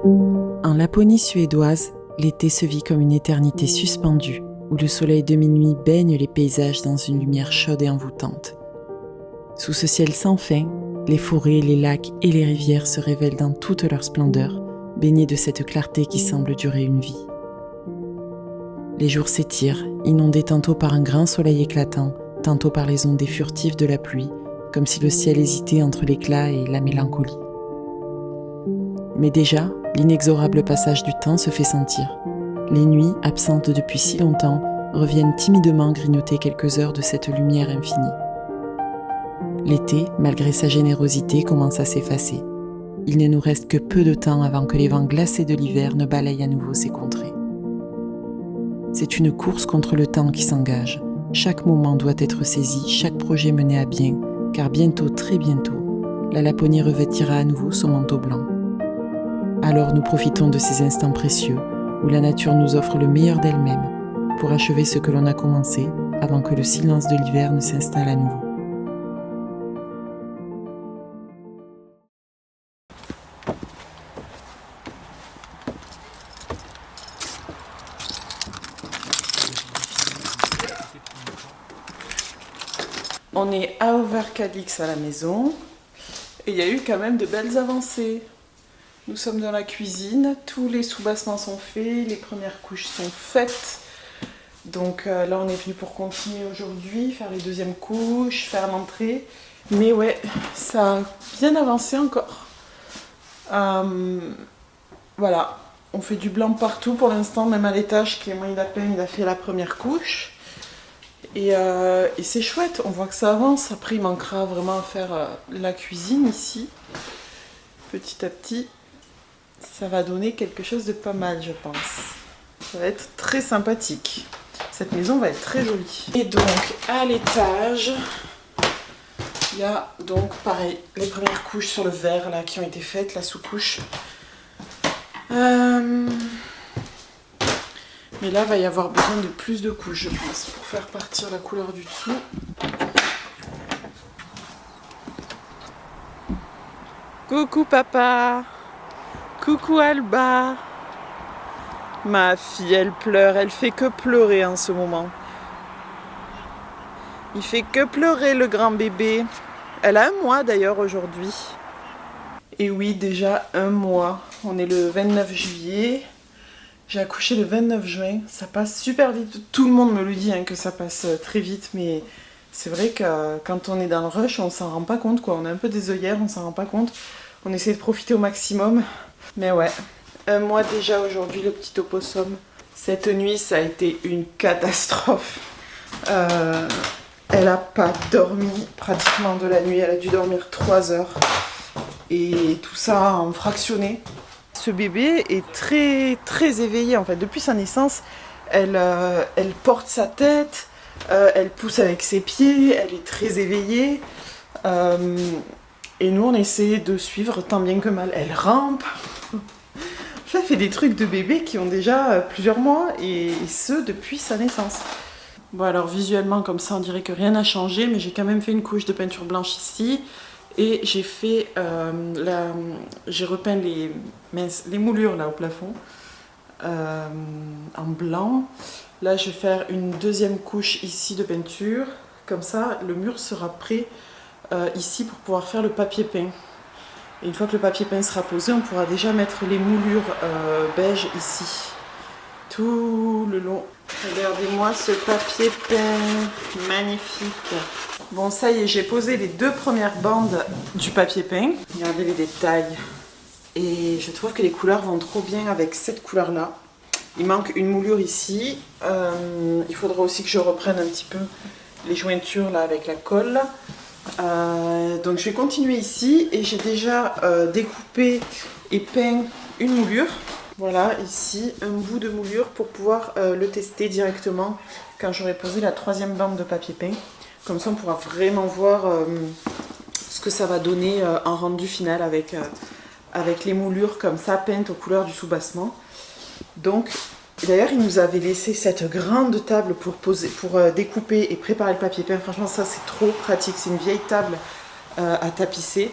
En Laponie suédoise, l'été se vit comme une éternité suspendue, où le soleil de minuit baigne les paysages dans une lumière chaude et envoûtante. Sous ce ciel sans fin, les forêts, les lacs et les rivières se révèlent dans toute leur splendeur, baignés de cette clarté qui semble durer une vie. Les jours s'étirent, inondés tantôt par un grand soleil éclatant, tantôt par les ondées furtives de la pluie, comme si le ciel hésitait entre l'éclat et la mélancolie. Mais déjà, l'inexorable passage du temps se fait sentir. Les nuits, absentes depuis si longtemps, reviennent timidement grignoter quelques heures de cette lumière infinie. L'été, malgré sa générosité, commence à s'effacer. Il ne nous reste que peu de temps avant que les vents glacés de l'hiver ne balayent à nouveau ces contrées. C'est une course contre le temps qui s'engage. Chaque moment doit être saisi, chaque projet mené à bien, car bientôt, très bientôt, la Laponie revêtira à nouveau son manteau blanc. Alors nous profitons de ces instants précieux où la nature nous offre le meilleur d'elle-même pour achever ce que l'on a commencé avant que le silence de l'hiver ne s'installe à nouveau. On est à Overcalix à la maison et il y a eu quand même de belles avancées. Nous sommes dans la cuisine, tous les soubassements sont faits, les premières couches sont faites. Donc là on est venu pour continuer aujourd'hui, faire les deuxièmes couches, faire l'entrée. Mais ouais, ça a bien avancé encore. Voilà, on fait du blanc partout pour l'instant, même à l'étage qui est moins la peine, il a fait la première couche. Et c'est chouette, on voit que ça avance. Après il manquera vraiment à faire la cuisine ici, petit à petit. Ça va donner quelque chose de pas mal, je pense. Ça va être très sympathique. Cette maison va être très jolie. Et donc, à l'étage, il y a donc, pareil, les premières couches sur le verre là, qui ont été faites, la sous-couche. Mais là, il va y avoir besoin de plus de couches, je pense, pour faire partir la couleur du dessous. Coucou papa! Coucou Alba. Ma fille, elle pleure, elle fait que pleurer en ce moment. Il fait que pleurer le grand bébé. Elle a 1 mois d'ailleurs aujourd'hui. Et oui, déjà 1 mois. On est le 29 juillet. J'ai accouché le 29 juin. Ça passe super vite. Tout le monde me le dit hein, que ça passe très vite. Mais c'est vrai que quand on est dans le rush, on s'en rend pas compte, quoi. On a un peu des œillères, on s'en rend pas compte. On essaie de profiter au maximum. Mais ouais, 1 mois déjà aujourd'hui, le petit opossum. Cette nuit, ça a été une catastrophe. Elle n'a pas dormi pratiquement de la nuit. Elle a dû dormir 3 heures. Et tout ça en fractionné. Ce bébé est très, très éveillé. En fait, depuis sa naissance, elle porte sa tête, elle pousse avec ses pieds, elle est très éveillée. Et nous, on essaie de suivre tant bien que mal. Elle rampe. Elle fait des trucs de bébé qui ont déjà plusieurs mois et ce depuis sa naissance. Bon alors visuellement comme ça on dirait que rien n'a changé, mais j'ai quand même fait une couche de peinture blanche ici et j'ai fait j'ai repeint les moulures là au plafond en blanc. Là je vais faire une deuxième couche ici de peinture, comme ça le mur sera prêt ici pour pouvoir faire le papier peint. Et une fois que le papier peint sera posé, on pourra déjà mettre les moulures beige ici, tout le long. Regardez-moi ce papier peint magnifique. Bon, ça y est, j'ai posé les 2 premières bandes du papier peint. Regardez les détails. Et je trouve que les couleurs vont trop bien avec cette couleur-là. Il manque une moulure ici. Il faudra aussi que je reprenne un petit peu les jointures là avec la colle. Donc je vais continuer ici et j'ai déjà découpé et peint une moulure. Voilà, ici un bout de moulure pour pouvoir le tester directement quand j'aurai posé la 3e bande de papier peint. Comme ça on pourra vraiment voir ce que ça va donner en rendu final avec les moulures comme ça peintes aux couleurs du soubassement. Donc d'ailleurs il nous avait laissé cette grande table pour découper et préparer le papier peint. Franchement ça c'est trop pratique, c'est une vieille table à tapisser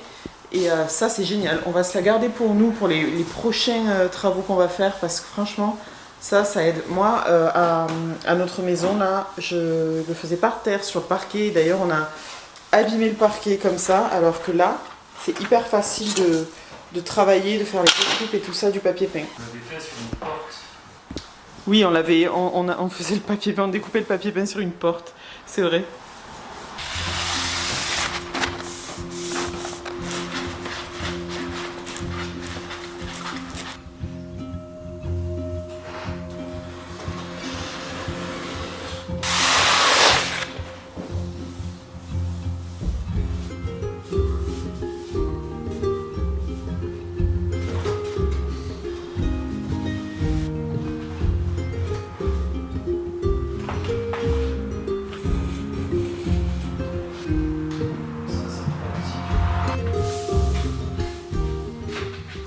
Et ça c'est génial, on va se la garder pour nous, pour les prochains travaux qu'on va faire, parce que franchement ça aide. Moi à notre maison là, je le faisais par terre sur le parquet, d'ailleurs on a abîmé le parquet comme ça, alors que là c'est hyper facile de travailler, de faire les découpes et tout ça du papier peint. On l'avait fait sur une porte. Oui, on faisait le papier peint, on découpait le papier peint sur une porte, c'est vrai.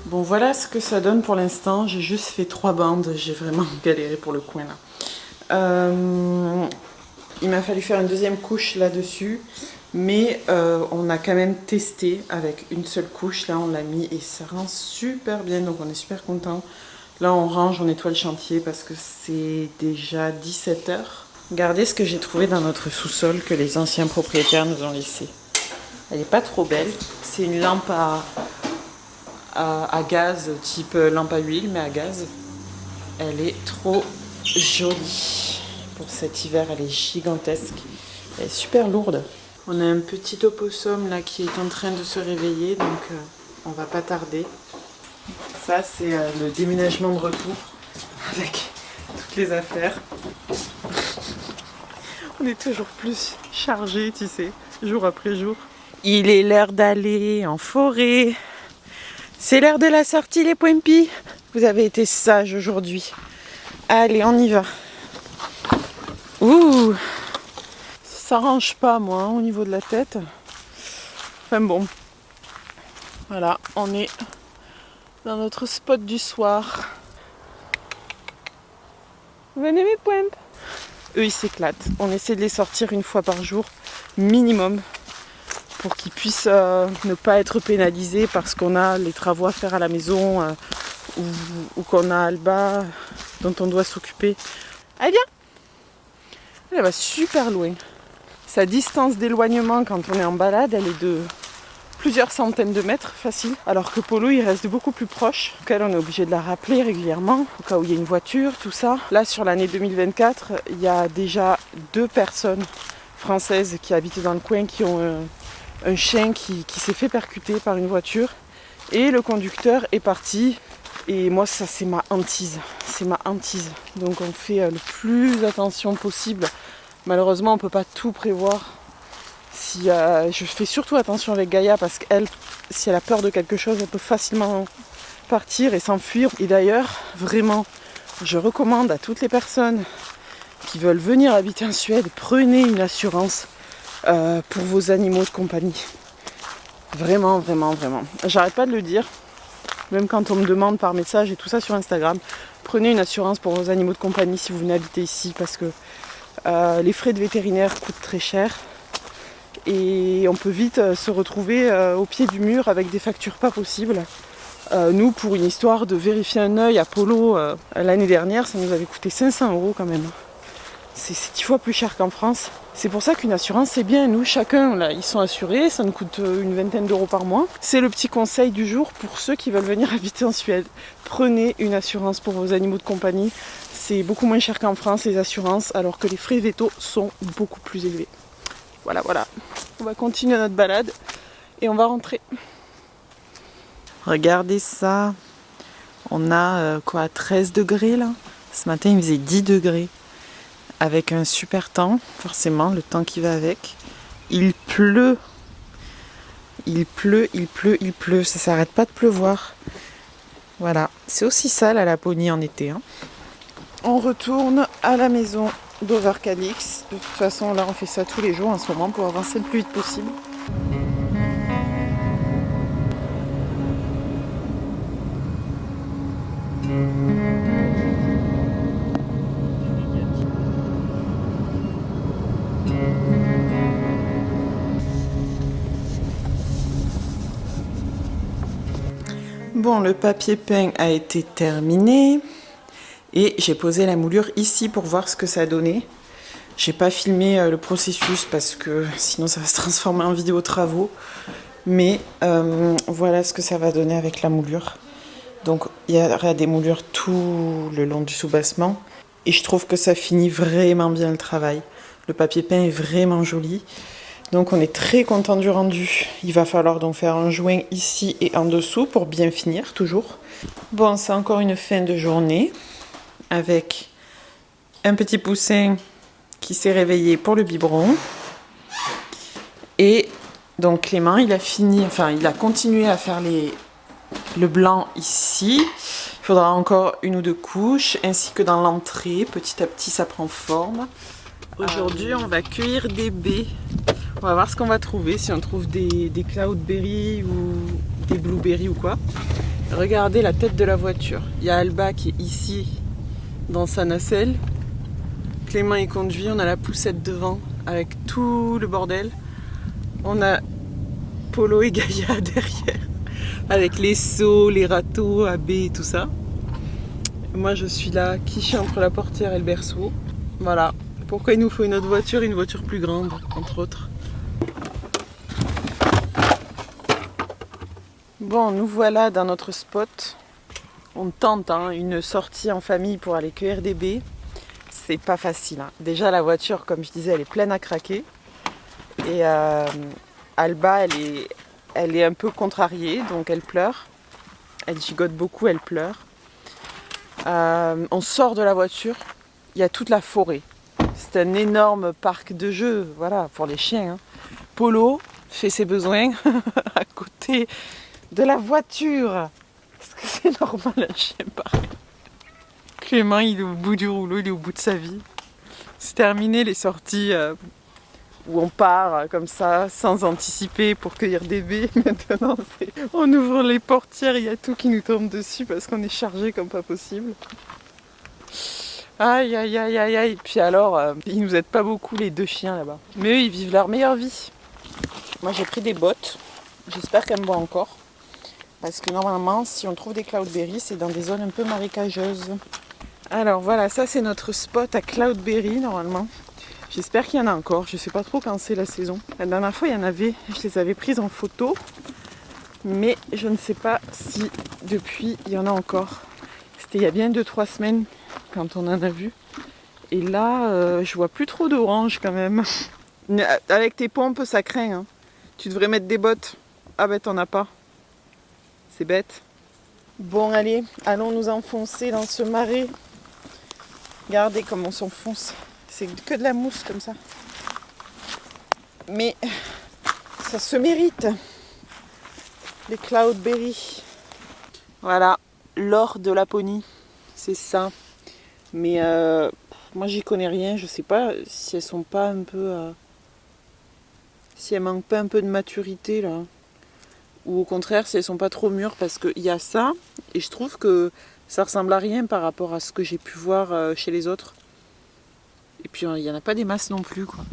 Bon, voilà ce que ça donne pour l'instant. J'ai juste fait 3 bandes. J'ai vraiment galéré pour le coin là. Il m'a fallu faire une deuxième couche là-dessus. Mais on a quand même testé avec une seule couche. Là, on l'a mis et ça rend super bien. Donc, on est super content. Là, on range, on nettoie le chantier parce que c'est déjà 17 h. Regardez ce que j'ai trouvé dans notre sous-sol que les anciens propriétaires nous ont laissé. Elle n'est pas trop belle. C'est une lampe à gaz, type lampe à huile, mais à gaz. Elle est trop jolie. Pour cet hiver, elle est gigantesque. Elle est super lourde. On a un petit opossum là qui est en train de se réveiller, donc on va pas tarder. Ça, c'est le déménagement de retour avec toutes les affaires. On est toujours plus chargé, tu sais, jour après jour. Il est l'heure d'aller en forêt. C'est l'heure de la sortie, les Poempis. Vous avez été sages aujourd'hui. Allez, on y va. Ouh, ça range pas, moi, hein, au niveau de la tête. Enfin bon. Voilà, on est dans notre spot du soir. Venez mes Poempes. Eux, ils s'éclatent. On essaie de les sortir une fois par jour, minimum, pour qu'ils puissent ne pas être pénalisés parce qu'on a les travaux à faire à la maison ou qu'on a Alba dont on doit s'occuper. Allez, viens! Elle va super loin. Sa distance d'éloignement quand on est en balade, elle est de plusieurs centaines de mètres, facile. Alors que Polo, il reste beaucoup plus proche. Auquel on est obligé de la rappeler régulièrement, au cas où il y a une voiture, tout ça. Là, sur l'année 2024, il y a déjà 2 personnes françaises qui habitent dans le coin qui ont un chien qui s'est fait percuter par une voiture. Et le conducteur est parti. Et moi, ça, c'est ma hantise. C'est ma hantise. Donc, on fait le plus attention possible. Malheureusement, on ne peut pas tout prévoir. Je fais surtout attention avec Gaïa parce qu'elle, si elle a peur de quelque chose, elle peut facilement partir et s'enfuir. Et d'ailleurs, vraiment, je recommande à toutes les personnes qui veulent venir habiter en Suède, prenez une assurance pour vos animaux de compagnie. Vraiment, vraiment, vraiment. J'arrête pas de le dire. Même quand on me demande par message et tout ça sur Instagram, prenez une assurance pour vos animaux de compagnie si vous venez habiter ici parce que les frais de vétérinaire coûtent très cher et on peut vite se retrouver au pied du mur avec des factures pas possibles. Nous, pour une histoire de vérifier un œil à Polo l'année dernière, ça nous avait coûté 500 € quand même. C'est 10 fois plus cher qu'en France. C'est pour ça qu'une assurance c'est bien. Nous, chacun, là, ils sont assurés, ça nous coûte une vingtaine d'euros par mois. C'est le petit conseil du jour pour ceux qui veulent venir habiter en Suède. Prenez une assurance pour vos animaux de compagnie. C'est beaucoup moins cher qu'en France les assurances, alors que les frais vétos sont beaucoup plus élevés. Voilà, voilà. On va continuer notre balade et on va rentrer. Regardez ça. On a 13 degrés là. Ce matin il faisait 10 degrés. Avec un super temps, forcément, le temps qui va avec. Il pleut. Il pleut, il pleut, il pleut. Ça s'arrête pas de pleuvoir. Voilà. C'est aussi ça la Laponie en été. Hein. On retourne à la maison d'Overcalix. De toute façon, là, on fait ça tous les jours en ce moment pour avancer le plus vite possible. Bon, le papier peint a été terminé et j'ai posé la moulure ici pour voir ce que ça donnait. J'ai pas filmé le processus parce que sinon ça va se transformer en vidéo travaux. Mais voilà ce que ça va donner avec la moulure. Donc il y aura des moulures tout le long du soubassement. Et je trouve que ça finit vraiment bien le travail. Le papier peint est vraiment joli. Donc on est très content du rendu. Il va falloir donc faire un joint ici et en dessous pour bien finir toujours. Bon, c'est encore une fin de journée avec un petit poussin qui s'est réveillé pour le biberon. Et donc Clément, il a continué à faire le blanc ici. Il faudra encore une ou deux couches, ainsi que dans l'entrée. Petit à petit, ça prend forme. Aujourd'hui, on va cueillir des baies. On va voir ce qu'on va trouver, si on trouve des cloudberries ou des blueberries ou quoi. Regardez la tête de la voiture. Il y a Alba qui est ici, dans sa nacelle. Clément est conduit, on a la poussette devant, avec tout le bordel. On a Polo et Gaïa derrière, avec les seaux, les râteaux à baies et tout ça. Moi, je suis là, quichée entre la portière et le berceau. Voilà. Pourquoi il nous faut une autre voiture, une voiture plus grande, entre autres. Bon, nous voilà dans notre spot. On tente une sortie en famille pour aller cueillir des baies. C'est pas facile. Déjà, la voiture, comme je disais, elle est pleine à craquer. Et Alba, elle est un peu contrariée, donc elle pleure. Elle gigote beaucoup, elle pleure. On sort de la voiture, il y a toute la forêt. C'est un énorme parc de jeux, voilà, pour les chiens. Polo fait ses besoins à côté de la voiture. Est-ce que c'est normal, un chien pareil? Clément, il est au bout du rouleau, il est au bout de sa vie. C'est terminé les sorties où on part comme ça, sans anticiper pour cueillir des baies. Maintenant, on ouvre les portières, il y a tout qui nous tombe dessus parce qu'on est chargé comme pas possible. Aïe, aïe, aïe, aïe, aïe. Puis alors, ils nous aident pas beaucoup les deux chiens là-bas. Mais eux, ils vivent leur meilleure vie. Moi, j'ai pris des bottes. J'espère qu'elles me vont encore. Parce que normalement, si on trouve des cloudberries, c'est dans des zones un peu marécageuses. Alors voilà, ça c'est notre spot à cloudberry normalement. J'espère qu'il y en a encore. Je sais pas trop quand c'est la saison. La dernière fois, il y en avait. Je les avais prises en photo. Mais je ne sais pas si depuis, il y en a encore. C'était il y a bien 2-3 semaines quand on en a vu. Et là, je vois plus trop d'oranges quand même. Avec tes pompes, ça craint. Tu devrais mettre des bottes. Ah ben t'en as pas. C'est bête. Bon allez, allons nous enfoncer dans ce marais. Regardez comme on s'enfonce. C'est que de la mousse comme ça. Mais ça se mérite. Les cloudberries. Voilà, l'or de Laponie. C'est ça. Mais moi j'y connais rien. Je sais pas si elles sont pas un peu... si elles manquent pas un peu de maturité là. Ou au contraire si elles sont pas trop mûres. Parce qu'il y a ça. Et je trouve que ça ressemble à rien par rapport à ce que j'ai pu voir chez les autres. Et puis il n'y en a pas des masses non plus quoi.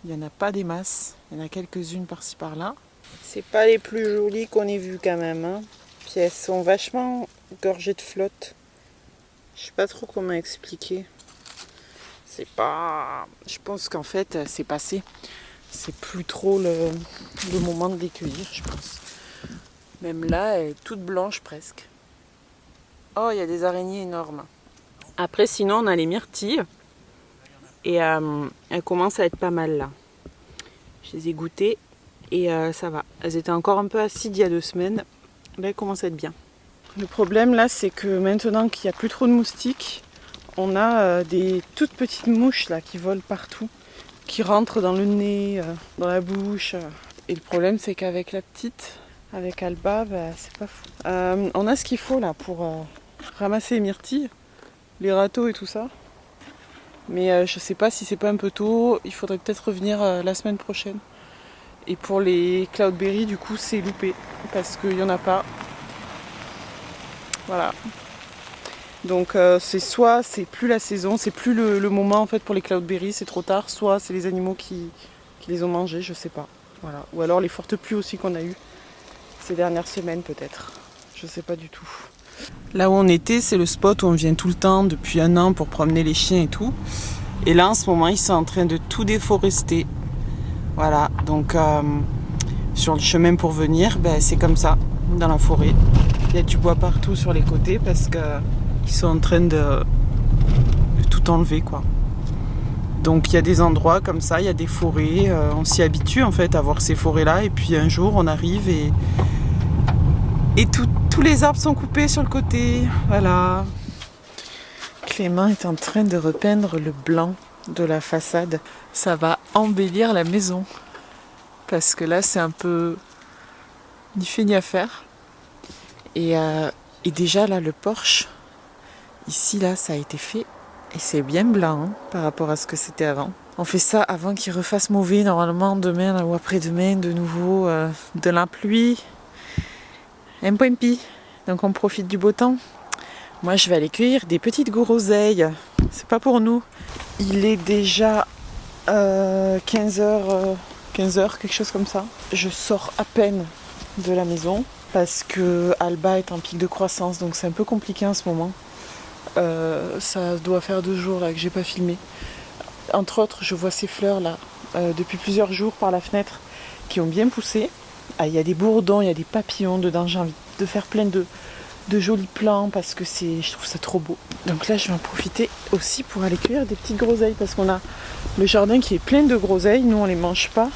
Il n'y en a pas des masses. Il y en a quelques-unes par-ci par-là. C'est pas les plus jolies qu'on ait vues quand même. Puis elles sont vachement gorgées de flotte. Je sais pas trop comment expliquer. C'est pas... Je pense qu'en fait c'est passé. C'est plus trop le moment de les cueillir je pense. Même là elle est toute blanche presque. Oh il y a des araignées énormes. Après sinon on a les myrtilles. Et elles commencent à être pas mal là. Je les ai goûtées et ça va. Elles étaient encore un peu acides il y a 2 semaines. Là elles commencent à être bien. Le problème là c'est que maintenant qu'il n'y a plus trop de moustiques, on a des toutes petites mouches là qui volent partout, qui rentrent dans le nez, dans la bouche. Et le problème c'est qu'avec la petite, avec Alba, c'est pas fou. On a ce qu'il faut là pour ramasser les myrtilles, les râteaux et tout ça. Mais je sais pas si c'est pas un peu tôt, il faudrait peut-être revenir la semaine prochaine. Et pour les cloudberries, du coup, c'est loupé, parce qu'il n'y en a pas. Voilà. Donc c'est soit c'est plus la saison, c'est plus le moment en fait pour les cloudberries, c'est trop tard, soit c'est les animaux qui les ont mangés, je sais pas. Voilà. Ou alors les fortes pluies aussi qu'on a eues ces dernières semaines peut-être. Je sais pas du tout. Là où on était, c'est le spot où on vient tout le temps depuis 1 an pour promener les chiens et tout. Et là, en ce moment, ils sont en train de tout déforester. Voilà, donc sur le chemin pour venir, c'est comme ça, dans la forêt. Il y a du bois partout sur les côtés parce qu'ils sont en train de tout enlever, quoi. Donc il y a des endroits comme ça, il y a des forêts, on s'y habitue en fait à voir ces forêts-là. Et puis un jour, on arrive et tous les arbres sont coupés sur le côté. Voilà. Clément est en train de repeindre le blanc de la façade. Ça va embellir la maison. Parce que là, c'est un peu ni fait ni à faire. Et déjà, là, le porche, ici, là, ça a été fait. Et c'est bien blanc hein, par rapport à ce que c'était avant. On fait ça avant qu'il refasse mauvais. Normalement, demain là, ou après-demain, de nouveau, de la pluie. Un point pi. Donc on profite du beau temps. Moi, je vais aller cueillir des petites groseilles. C'est pas pour nous. Il est déjà 15h, quelque chose comme ça. Je sors à peine de la maison parce que Alba est en pic de croissance, donc c'est un peu compliqué en ce moment. Ça doit faire 2 jours là, que j'ai pas filmé. Entre autres, je vois ces fleurs là depuis plusieurs jours par la fenêtre qui ont bien poussé. Il y a des bourdons, il y a des papillons dedans. J'ai envie de faire plein de jolis plants parce que je trouve ça trop beau. Donc là, je vais en profiter aussi pour aller cueillir des petites groseilles parce qu'on a le jardin qui est plein de groseilles. Nous, on les mange pas.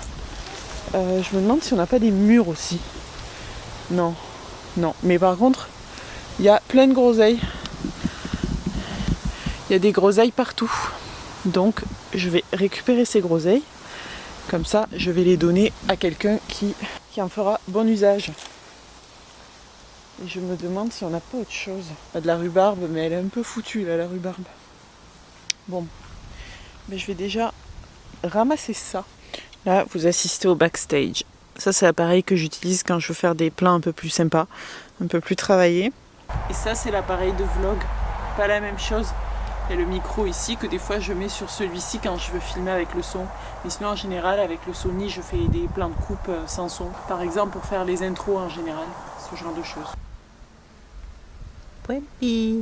Je me demande si on n'a pas des mûres aussi. Non. Mais par contre, il y a plein de groseilles. Il y a des groseilles partout. Donc, je vais récupérer ces groseilles. Comme ça, je vais les donner à quelqu'un qui en fera bon usage. Et je me demande si on n'a pas autre chose. Il y a de la rhubarbe, mais elle est un peu foutue là, la rhubarbe. Bon, mais je vais déjà ramasser ça. Là, vous assistez au backstage. Ça, c'est l'appareil que j'utilise quand je veux faire des plans un peu plus sympas, un peu plus travaillés. Et ça, c'est l'appareil de vlog. Pas la même chose. Il y a le micro ici que des fois je mets sur celui-ci quand je veux filmer avec le son. Mais sinon, en général, avec le Sony, je fais des plans de coupe sans son. Par exemple, pour faire les intros en général. Ce genre de choses. Point P.